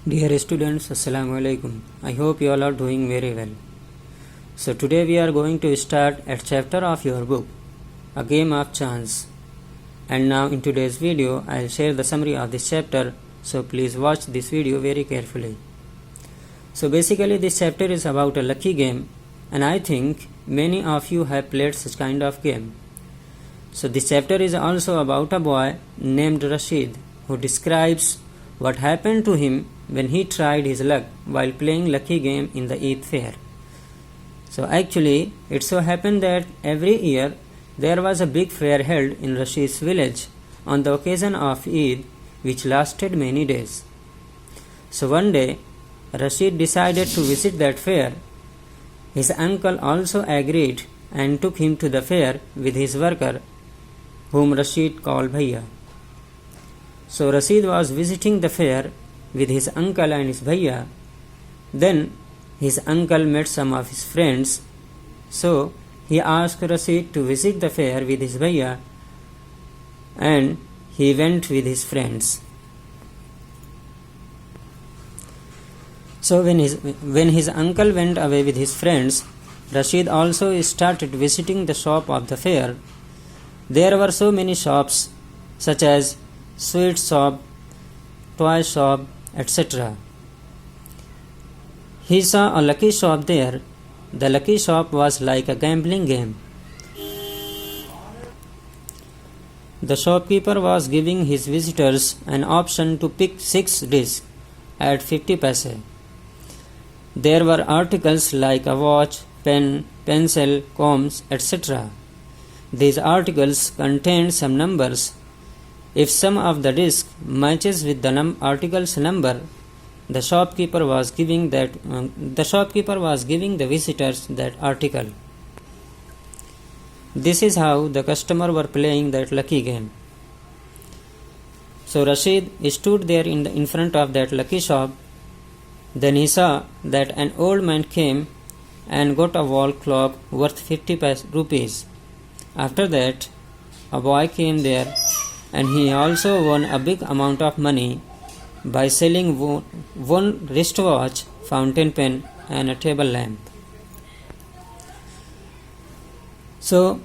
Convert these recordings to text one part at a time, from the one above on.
Dear students, Assalamu alaikum. I hope you all are doing very well. So today we are going to start a chapter of your book, A Game of Chance. And now in today's video, I will share the summary of this chapter. So please watch this video very carefully. So basically this chapter is about a lucky game, and I think many of you have played such kind of game. So this chapter is also about a boy named Rashid who describes what happened to him when he tried his luck while playing lucky game in the Eid fair. So actually it so happened that every year there was a big fair held in Rashid's village on the occasion of Eid, which lasted many days. So one day Rashid decided to visit that fair. His uncle also agreed and took him to the fair with his worker, whom Rashid called Bhaiya. So Rashid was visiting the fair with his uncle and his Bhaiya. Then his uncle met some of his friends. So he asked Rashid to visit the fair with his Bhaiya, and he went with his friends. So when his uncle went away with his friends, Rashid also started visiting the shop of the fair. There were so many shops, such as sweet shop, toy shop, etc. He saw a lucky shop there. The lucky shop was like a gambling game. The shopkeeper was giving his visitors an option to pick 6 discs at 50 paise. There were articles like a watch, pen, pencil, combs, etc. These articles contained some numbers. If some of the disc matches with the article's number, the shopkeeper was giving the visitors that article. This is how the customer were playing that lucky game. So Rashid stood there in front of that lucky shop. Then he saw that an old man came and got a wall clock worth 50 rupees. After that, a boy came there, and he also won a big amount of money by selling one wristwatch, fountain pen, and a table lamp. So,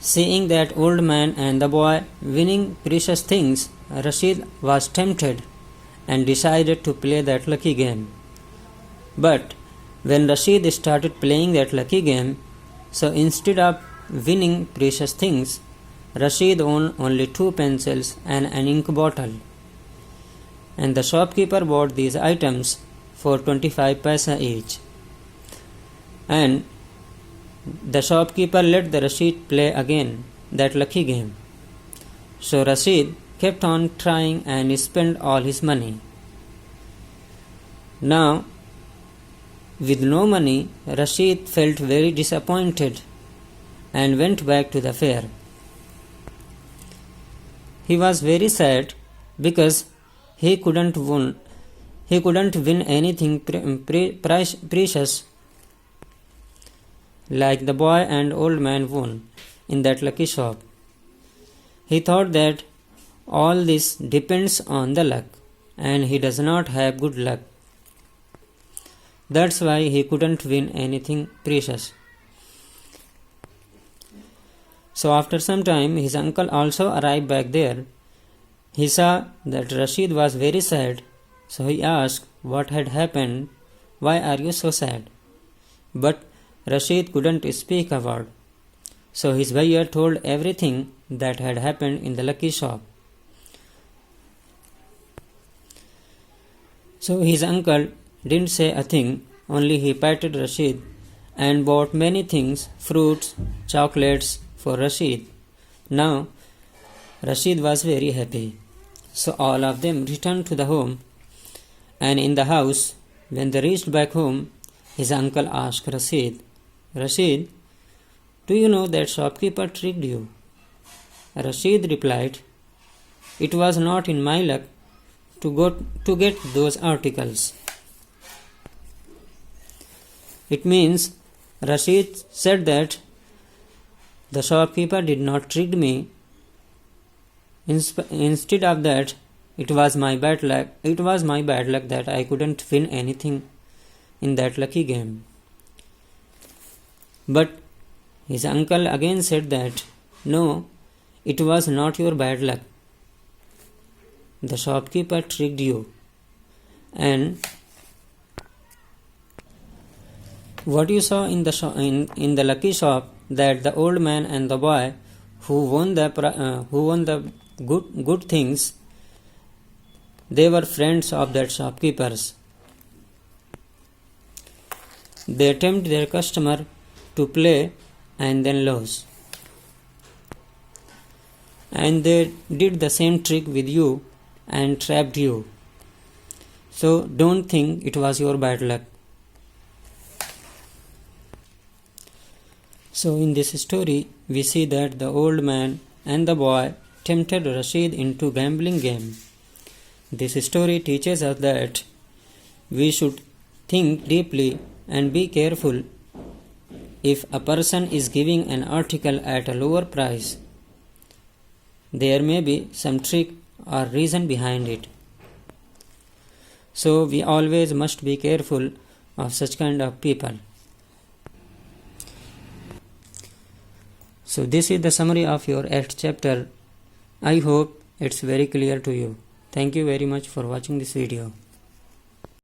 seeing that old man and the boy winning precious things, Rashid was tempted and decided to play that lucky game. But when Rashid started playing that lucky game, so instead of winning precious things, Rashid won only 2 pencils and an ink bottle. And the shopkeeper bought these items for 25 paise each. And the shopkeeper let the Rashid play again that lucky game. So Rashid kept on trying and spent all his money. Now, with no money, Rashid felt very disappointed and went back to the fair. He was very sad because he couldn't win anything precious like the boy and old man won in that lucky shop. He thought that all this depends on the luck, and he does not have good luck. That's why he couldn't win anything precious. So after some time, his uncle also arrived back there. He saw that Rashid was very sad, so he asked what had happened. Why are you so sad? But Rashid couldn't speak a word. So his Bhaiya told everything that had happened in the lucky shop. So his uncle didn't say a thing, only he patted Rashid and bought many things, fruits, chocolates, for Rashid. Now Rashid was very happy. So all of them returned to the home, and in the house, when they reached back home, his uncle asked Rashid, "Rashid, do you know that shopkeeper tricked you?" Rashid replied, "It was not in my luck to get those articles." It means Rashid said that the shopkeeper did not trick me. Instead of that, It was my bad luck. It was my bad luck that I couldn't win anything in that lucky game. But his uncle again said that, no, it was not your bad luck. The shopkeeper tricked you. And what you saw in the lucky shop, that the old man and the boy who won the good things, they were friends of that shopkeepers. They tempt their customer to play and then lose. And they did the same trick with you and trapped you. So don't think it was your bad luck. So in this story, we see that the old man and the boy tempted Rashid into gambling game. This story teaches us that we should think deeply and be careful. If a person is giving an article at a lower price, there may be some trick or reason behind it. So we always must be careful of such kind of people. So this is the summary of your 8th chapter. I hope it's very clear to you. Thank you very much for watching this video.